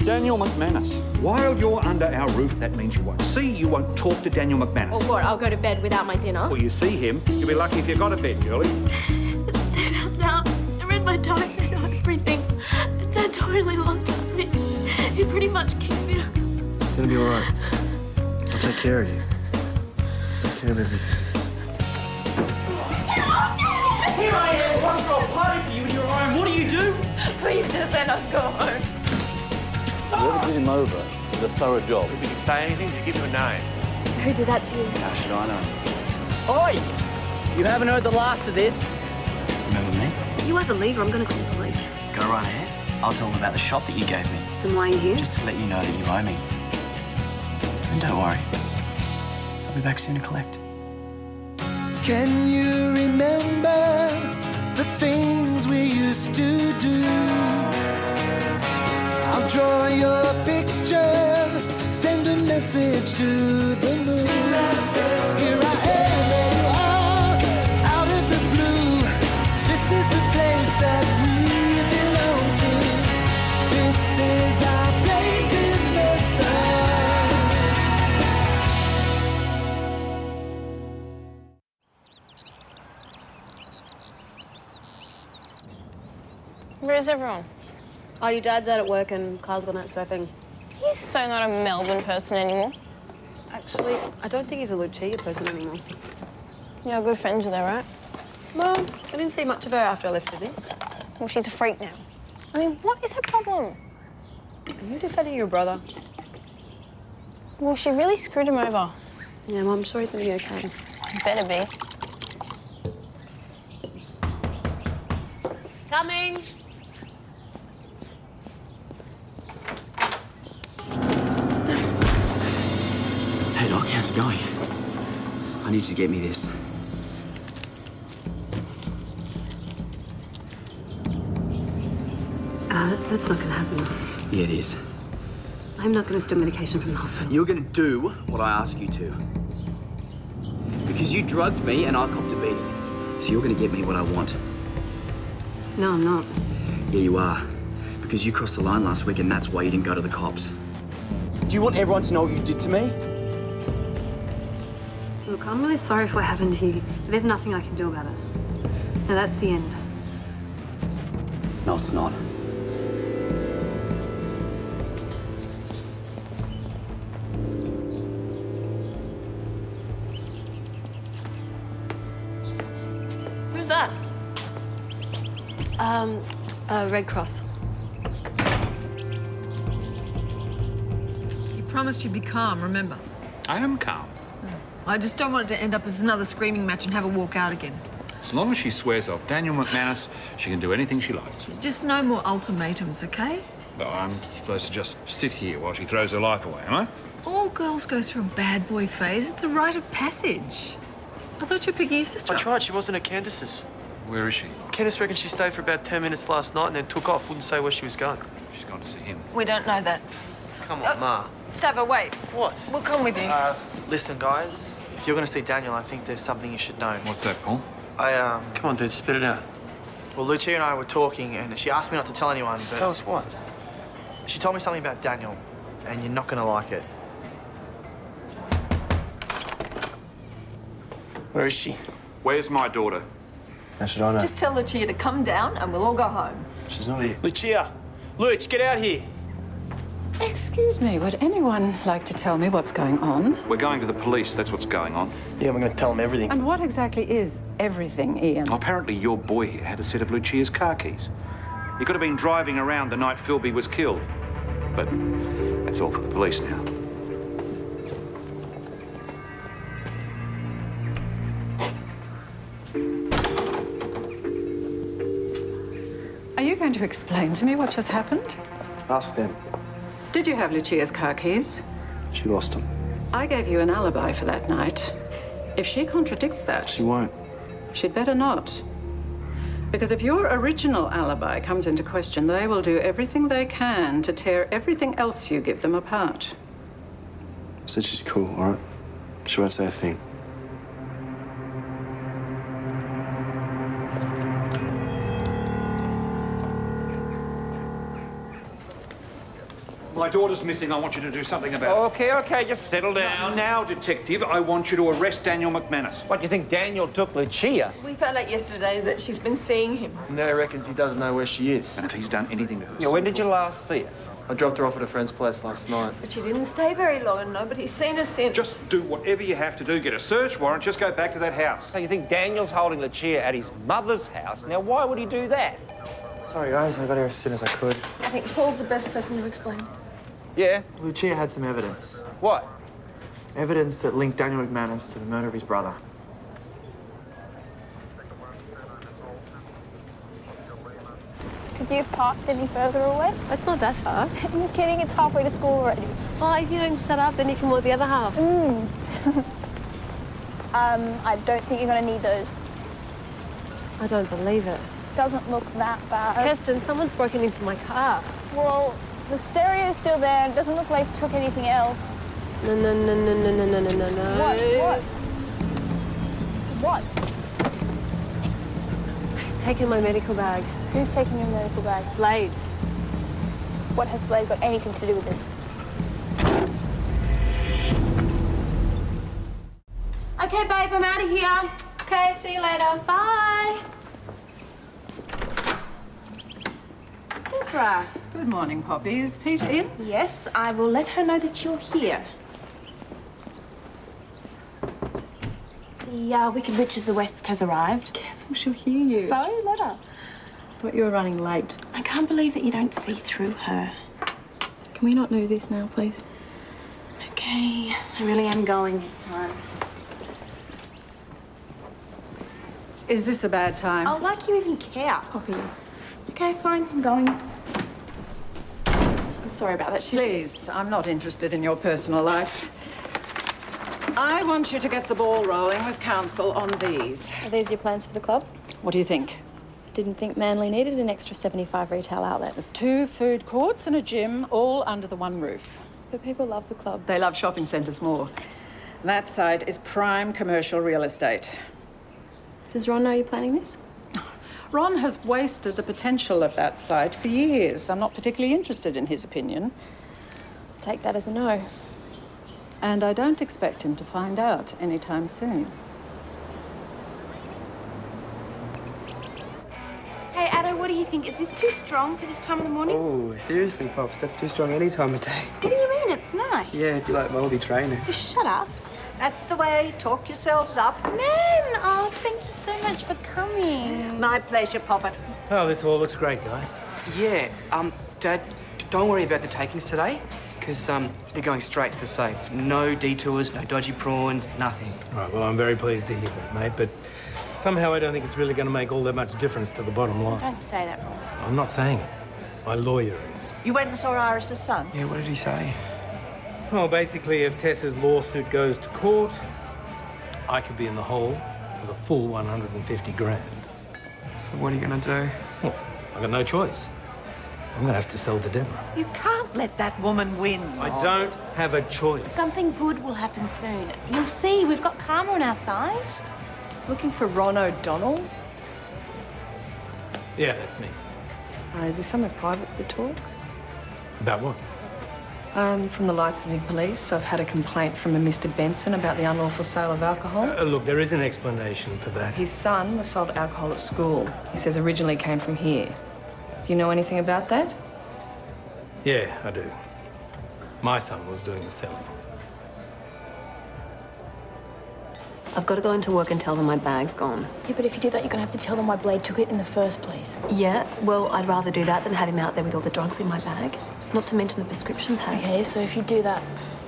Daniel McManus. While you're under our roof, that means you won't see, you won't talk to Daniel McManus. Or what, I'll go to bed without my dinner? Well, you see him, you'll be lucky if you got a bed, girlie. They found out. I read my diary and everything. Dad totally lost me. He pretty much kicked me out. It's gonna be all right. I'll take care of you. Take care of everything. Here I am, one for a party for you and your own. What do you do? Please just let us go home. Whoever did him over did a thorough job. Did he say anything? Did he give you a name? Who did that to you? How should I know? Oi! You haven't heard the last of this. Remember me? You either leave or I'm going to call the police. Go right ahead. I'll tell them about the shot that you gave me. Then why are you here? Just to let you know that you owe me. And don't worry. I'll be back soon to collect. Can you remember the things we used to do? I'll draw your picture, send a message to the moon. Here I am, there you are, out of the blue. This is the place that we belong to. This is our place in the sun. Where's everyone? Oh, your dad's out at work and Carl's gone out surfing. He's so not a Melbourne person anymore. Actually, I don't think he's a Luchia person anymore. You're good friends with her, right? Well, I didn't see much of her after I left Sydney. Well, she's a freak now. I mean, what is her problem? Are you defending your brother? Well, she really screwed him over. Yeah, well, I'm sure he's gonna be okay. Better be. Coming! Hey, Doc, how's it going? I need you to get me this. That's not going to happen. Yeah, it is. I'm not going to steal medication from the hospital. You're gonna do what I ask you to. Because you drugged me and I copped a beating. So you're gonna get me what I want. No, I'm not. Yeah, you are. Because you crossed the line last week and that's why you didn't go to the cops. Do you want everyone to know what you did to me? Look, I'm really sorry for what happened to you, but there's nothing I can do about it. Now, that's the end. No, it's not. Who's that? Red Cross. You promised you'd be calm, remember? I am calm. I just don't want it to end up as another screaming match and have her walk out again. As long as she swears off Daniel McManus, she can do anything she likes. Just no more ultimatums, okay? But I'm supposed to just sit here while she throws her life away, am I? All girls go through a bad boy phase. It's a rite of passage. I thought you were picking your sister I up. tried. She wasn't at Candace's. Where is she? Candace reckons she stayed for about 10 minutes last night and then took off. Wouldn't say where she was going. She's gone to see him. We don't know that. Come on, Ma. Stavo, wait. What? We'll come with you. Listen, guys, if you're going to see Daniel, I think there's something you should know. What's that, Paul? Come on, dude. Spit it out. Well, Luchia and I were talking, and she asked me not to tell anyone, but... Tell us what? She told me something about Daniel, and you're not going to like it. Where is she? Where's my daughter? How should I know? Just tell Luchia to come down and we'll all go home. She's not here. Luchia! Luch, get out here! Excuse me, would anyone like to tell me what's going on? We're going to the police, that's what's going on. Yeah, we're going to tell them everything. And what exactly is everything, Ian? Apparently your boy here had a set of Lucia's car keys. He could have been driving around the night Philby was killed. But that's all for the police now. Are you going to explain to me what just happened? Ask them. Did you have Lucia's car keys? She lost them. I gave you an alibi for that night. If she contradicts that... She won't. She'd better not. Because if your original alibi comes into question, they will do everything they can to tear everything else you give them apart. I said she's cool, all right? She won't say a thing. My daughter's missing. I want you to do something about it. Okay, just settle down. Now, Detective, I want you to arrest Daniel McManus. What, do you think Daniel took Luchia? We found out yesterday that she's been seeing him. No, reckons he doesn't know where she is. And if he's done anything to her... Yeah, when did you last see her? I dropped her off at a friend's place last night. But she didn't stay very long and nobody's seen her since. Just do whatever you have to do. Get a search warrant. Just go back to that house. So you think Daniel's holding Luchia at his mother's house? Now, why would he do that? Sorry, guys. I got here as soon as I could. I think Paul's the best person to explain. Yeah? Luchia had some evidence. What? Evidence that linked Daniel McManus to the murder of his brother. Could you have parked any further away? It's not that far. You're kidding, it's halfway to school already. Well, if you don't shut up, then you can walk the other half. I don't think you're gonna need those. I don't believe it. Doesn't look that bad. Kirsten, someone's broken into my car. Well, the stereo's still there and it doesn't look like they took anything else. No. What? He's taken my medical bag. Who's taking your medical bag? Blade. What has Blade got anything to do with this? Okay, babe, I'm out of here. Okay, see you later. Bye. Deborah. Good morning, Poppy. Is Peter in? Yes, I will let her know that you're here. The Wicked Witch of the West has arrived. Careful, she'll hear you. So, let her. But you're running late. I can't believe that you don't see through her. Can we not do this now, please? Okay, I really am going this time. Is this a bad time? Oh, like you even care. Poppy. Okay, fine, I'm going. I'm sorry about that. Please, I'm not interested in your personal life. I want you to get the ball rolling with counsel on these. Are these your plans for the club? What do you think? Didn't think Manly needed an extra 75 retail outlets. 2 food courts and a gym, all under the one roof. But people love the club. They love shopping centres more. That site is prime commercial real estate. Does Ron know you're planning this? Ron has wasted the potential of that site for years. I'm not particularly interested in his opinion. Take that as a no. And I don't expect him to find out anytime soon. Hey, Addo, what do you think? Is this too strong for this time of the morning? Oh, seriously, Pops? That's too strong any time of day. What do you mean? It's nice. Yeah, if you like mouldy trainers. Shut up. That's the way. Talk yourselves up. Nan! Oh, thank you so much for coming. My pleasure, Poppet. Oh, this all looks great, guys. Yeah, Dad, don't worry about the takings today, because they're going straight to the safe. No detours, no dodgy prawns, nothing. All right, well, I'm very pleased to hear that, mate, but somehow I don't think it's really going to make all that much difference to the bottom line. Don't say that, Ron. I'm not saying it. My lawyer is. You went and saw Iris's son? Yeah, what did he say? Well, basically, if Tessa's lawsuit goes to court, I could be in the hole with a full 150 grand. So what are you going to do? Well, I've got no choice. I'm going to have to sell to Deborah. You can't let that woman win. I don't have a choice. Something good will happen soon. You'll see, we've got karma on our side. Looking for Ron O'Donnell? Yeah, that's me. Is there somewhere private to talk? About what? From the licensing police. I've had a complaint from a Mr. Benson about the unlawful sale of alcohol. Look, there is an explanation for that. His son was sold alcohol at school. He says originally came from here. Do you know anything about that? Yeah, I do. My son was doing the selling. I've got to go into work and tell them my bag's gone. Yeah, but if you do that, you're gonna have to tell them why Blade took it in the first place. Yeah, well, I'd rather do that than have him out there with all the drugs in my bag. Not to mention the prescription pad. Okay, so if you do that,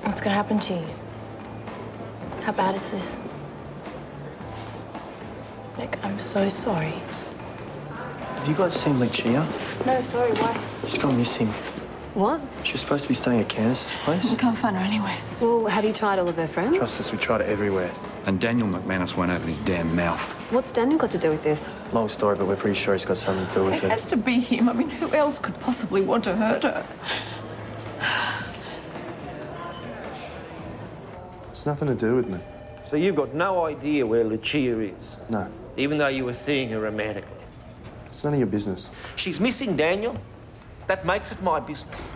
what's gonna happen to you? How bad is this? Nick, I'm so sorry. Have you guys seen Luchia? No, sorry, why? She's gone missing. What? She was supposed to be staying at Candace's place. We can't find her anyway. Well, have you tried all of her friends? Trust us, we tried it everywhere. And Daniel McManus won't open his damn mouth. What's Daniel got to do with this? Long story, but we're pretty sure he's got something to do with It has to be him. I mean, who else could possibly want to hurt her? It's nothing to do with me. So you've got no idea where Luchia is? No. Even though you were seeing her romantically? It's none of your business. She's missing, Daniel. That makes it my business.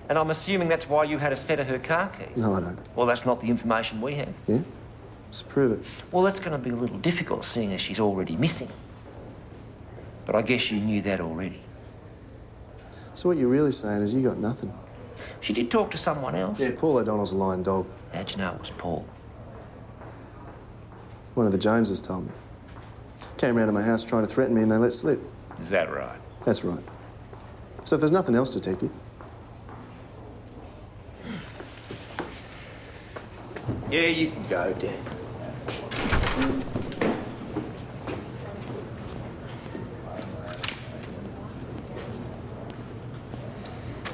And I'm assuming that's why you had a set of her car keys? No, I don't. Well, that's not the information we have. Yeah? Let's prove it. Well, that's going to be a little difficult, seeing as she's already missing. But I guess you knew that already. So what you're really saying is you got nothing? She did talk to someone else. Yeah, Paul O'Donnell's a lying dog. How'd you know it was Paul? One of the Joneses told me. Came round to my house trying to threaten me and they let slip. Is that right? That's right. So if there's nothing else, Detective... Yeah, you can go, Dan.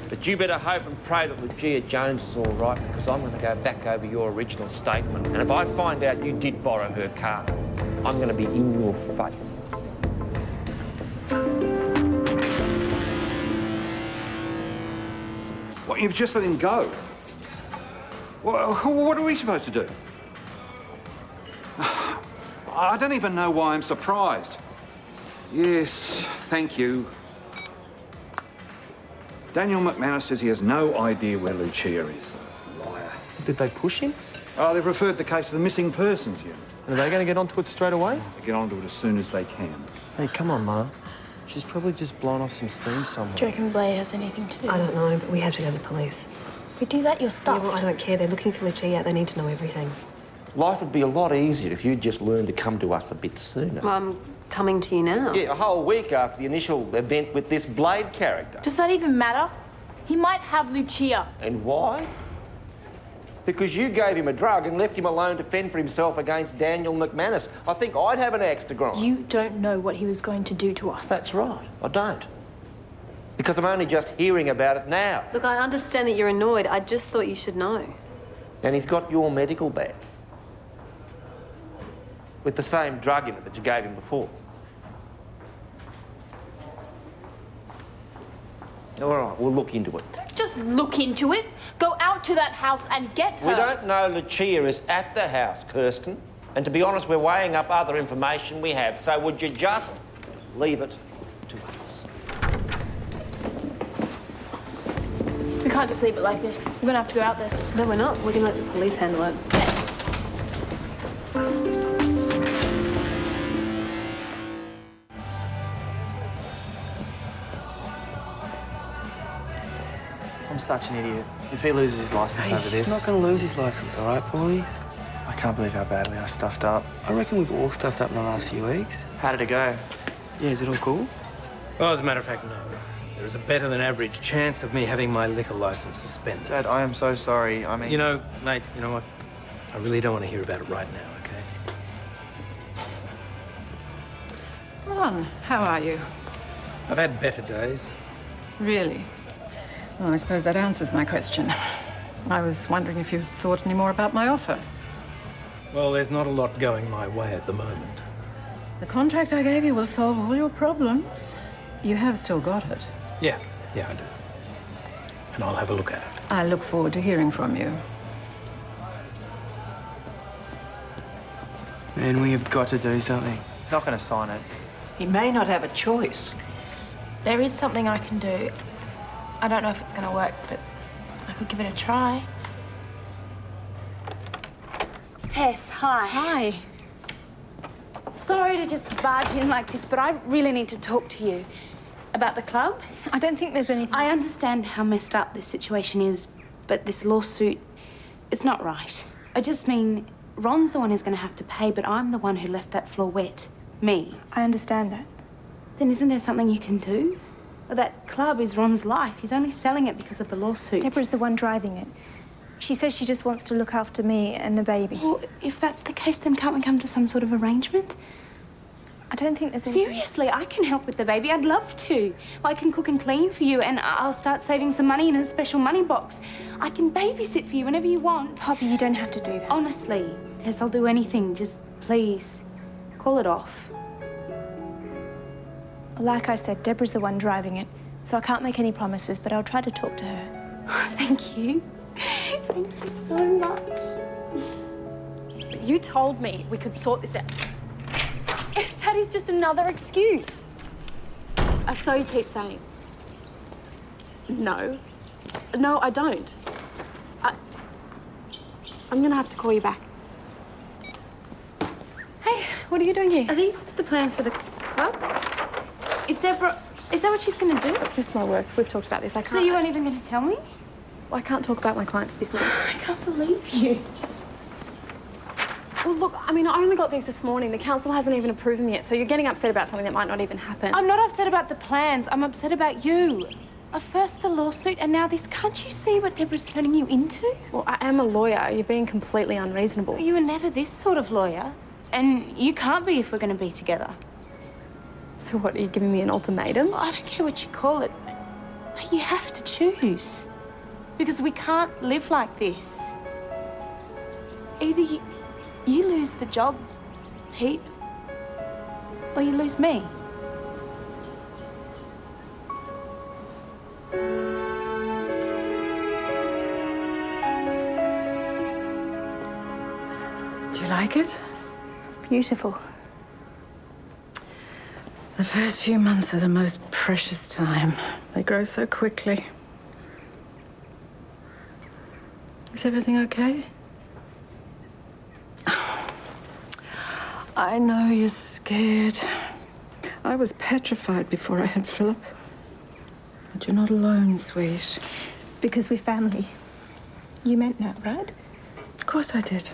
But you better hope and pray that Luchia Jones is all right, because I'm going to go back over your original statement. And if I find out you did borrow her car, I'm going to be in your face. What, you've just let him go? Well, what are we supposed to do? I don't even know why I'm surprised. Yes, thank you. Daniel McManus says he has no idea where Luchia is. Liar. Did they push him? Oh, they've referred the case to the missing persons unit. Are they going to get onto it straight away? They get onto it as soon as they can. Hey, come on, Ma. She's probably just blown off some steam somewhere. Do you reckon Plea has anything to do? I don't know, but we have to go to the police. If we do that, you're stuck. Yeah, well, I don't care. They're looking for Luchia. They need to know everything. Life would be a lot easier if you'd just learned to come to us a bit sooner. Well, I'm coming to you now. Yeah, a whole week after the initial event with this Blade character. Does that even matter? He might have Luchia. And why? Because you gave him a drug and left him alone to fend for himself against Daniel McManus. I think I'd have an axe to grind. You don't know what he was going to do to us. That's right, I don't. Because I'm only just hearing about it now. Look, I understand that you're annoyed. I just thought you should know. And he's got your medical bag. With the same drug in it that you gave him before. All right, we'll look into it. Just look into it. Go out to that house and get her. We don't know Luchia is at the house, Kirsten. And to be honest, we're weighing up other information we have. So would you just leave it to us? We can't just leave it like this. We're going to have to go out there. No, we're not. We're going to let the police handle it. I'm such an idiot. If he loses his license over this... He's not going to lose his license, all right, boys? I can't believe how badly I stuffed up. I reckon we've all stuffed up in the last few weeks. How did it go? Yeah, is it all cool? Well, as a matter of fact, no. There is a better than average chance of me having my liquor license suspended. Dad, I am so sorry. I mean... You know, Nate, you know what? I really don't want to hear about it right now, okay? Ron, how are you? I've had better days. Really? Well, I suppose that answers my question. I was wondering if you thought any more about my offer. Well, there's not a lot going my way at the moment. The contract I gave you will solve all your problems. You have still got it. Yeah, I do. And I'll have a look at it. I look forward to hearing from you. Man, we have got to do something. He's not going to sign it. He may not have a choice. There is something I can do. I don't know if it's going to work, but I could give it a try. Tess, hi. Hi. Sorry to just barge in like this, but I really need to talk to you about the club. I don't think there's anything... I understand how messed up this situation is, but this lawsuit, it's not right. I just mean, Ron's the one who's going to have to pay, but I'm the one who left that floor wet. Me. I understand that. Then isn't there something you can do? That club is Ron's life. He's only selling it because of the lawsuit. Deborah's the one driving it. She says she just wants to look after me and the baby. Well, if that's the case, then can't we come to some sort of arrangement? I don't think there's Seriously, I can help with the baby. I'd love to. I can cook and clean for you, and I'll start saving some money in a special money box. I can babysit for you whenever you want. Poppy, you don't have to do that. Honestly, Tess, I'll do anything. Just please, call it off. Like I said, Deborah's the one driving it, so I can't make any promises, but I'll try to talk to her. Thank you. Thank you so much. But you told me we could sort this out. That is just another excuse. So you keep saying. No. No, I don't. I'm gonna have to call you back. Hey, what are you doing here? Are these the plans for the club? Is that what she's gonna do? This is my work. We've talked about this. I can't. So you weren't even gonna tell me? I can't talk about my client's business. I can't believe you. Well, look, I mean, I only got these this morning. The council hasn't even approved them yet, so you're getting upset about something that might not even happen. I'm not upset about the plans. I'm upset about you. First the lawsuit and now this. Can't you see what Deborah's turning you into? Well, I am a lawyer. You're being completely unreasonable. You were never this sort of lawyer. And you can't be if we're going to be together. So what, are you giving me an ultimatum? I don't care what you call it. But you have to choose. Because we can't live like this. Either you lose the job, Pete, or you lose me. Do you like it? It's beautiful. The first few months are the most precious time. They grow so quickly. Is everything okay? I know you're scared. I was petrified before I had Philip. But you're not alone, sweet. Because we're family. You meant that, right? Of course I did.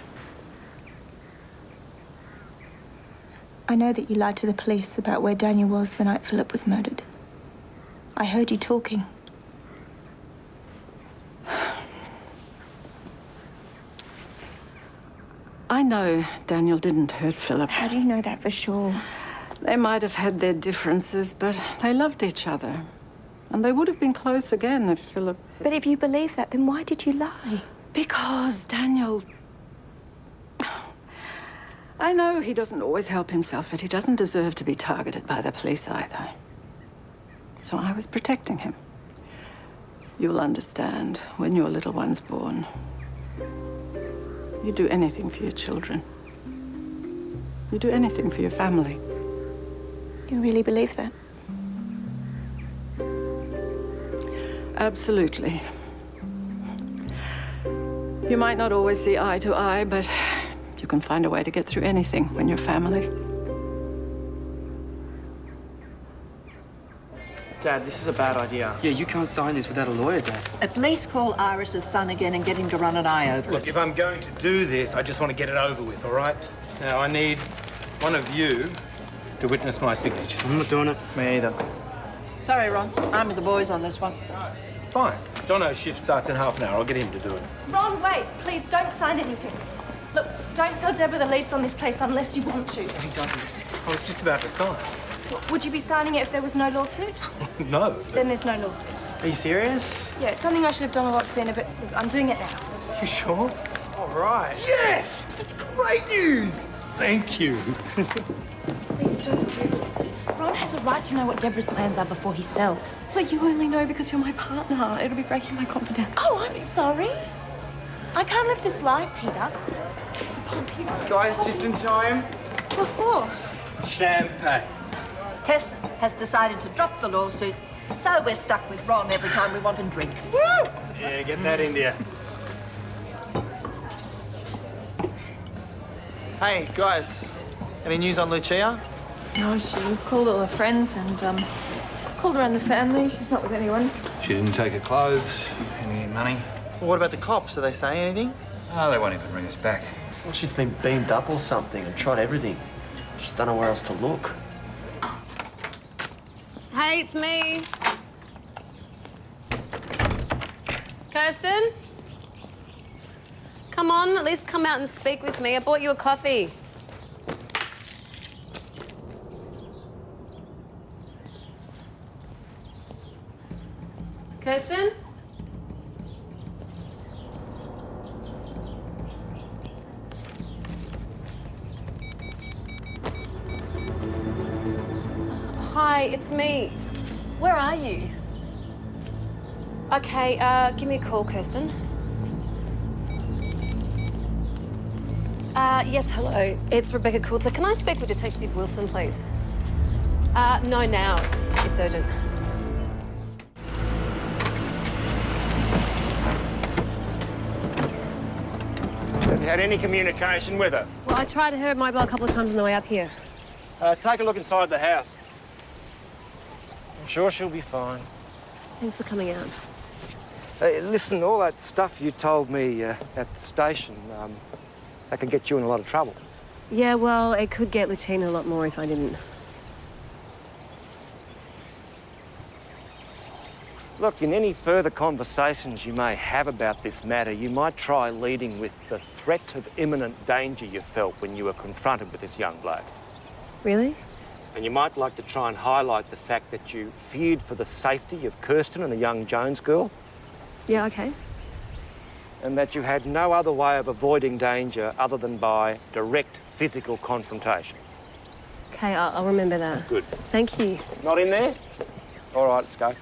I know that you lied to the police about where Daniel was the night Philip was murdered. I heard you talking. I know Daniel didn't hurt Philip. How do you know that for sure? They might have had their differences, but they loved each other. And they would have been close again if Philip... But if you believe that, then why did you lie? Because Daniel... I know he doesn't always help himself, but he doesn't deserve to be targeted by the police either. So I was protecting him. You'll understand when your little one's born. You do anything for your children. You do anything for your family. You really believe that? Absolutely. You might not always see eye to eye, but you can find a way to get through anything when you're family. Dad, this is a bad idea. Yeah, you can't sign this without a lawyer, Dad. At least call Iris's son again and get him to run an eye over Look, it. if I'm going to do this, I just want to get it over with, all right? Now, I need one of you to witness my signature. I'm not doing it. Me either. Sorry, Ron. I'm with the boys on this one. Fine. Dono's shift starts in half an hour. I'll get him to do it. Ron, wait. Please don't sign anything. Look, don't sell Deborah the lease on this place unless you want to. I was just about to sign. Would you be signing it if there was no lawsuit? No. Then there's no lawsuit. Are you serious? Yeah, it's something I should have done a lot sooner, but look, I'm doing it now. You sure? All right. Yes! That's great news! Thank you. Please don't do this. Ron has a right to know what Deborah's plans are before he sells. But you only know because you're my partner. It'll be breaking my confidence. Oh, I'm sorry. I can't live this life, Peter. Guys, just in time. What for? Champagne. Tess has decided to drop the lawsuit, so we're stuck with Ron every time we want a drink. Woo! Yeah, get that in there. Hey, guys. Any news on Luchia? No, she called all her friends and called around the family. She's not with anyone. She didn't take her clothes, any money. Well, what about the cops? Are they saying anything? Oh, they won't even ring us back. She's been beamed up or something and tried everything. Just don't know where else to look. Hey, it's me. Kirsten? Come on, at least come out and speak with me. I bought you a coffee. Kirsten? Hi, it's me. Where are you? Okay, give me a call, Kirsten. Yes, hello. It's Rebecca Coulter. Can I speak with Detective Wilson, please? No, now. It's urgent. Have you had any communication with her? Well, I tried her mobile a couple of times on the way up here. Take a look inside the house. I'm sure she'll be fine. Thanks for coming out. Hey, listen, all that stuff you told me at the station, that could get you in a lot of trouble. Yeah, well, it could get Luchia in a lot more if I didn't. Look, in any further conversations you may have about this matter, you might try leading with the threat of imminent danger you felt when you were confronted with this young bloke. Really? And you might like to try and highlight the fact that you feared for the safety of Kirsten and the young Jones girl. Yeah, okay. And that you had no other way of avoiding danger other than by direct physical confrontation. Okay, I'll remember that. Good. Thank you. Not in there? All right, let's go.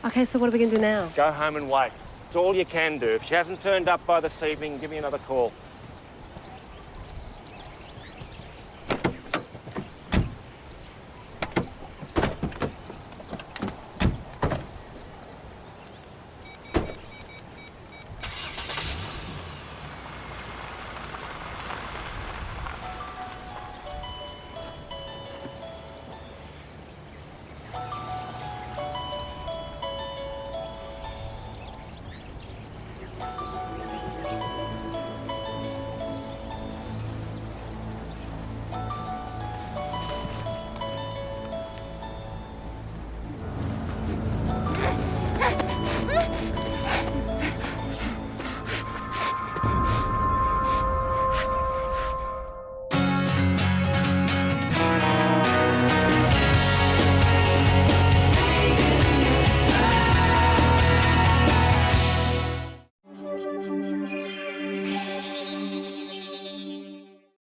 Okay, so what are we going to do now? Go home and wait. It's all you can do. If she hasn't turned up by this evening, give me another call.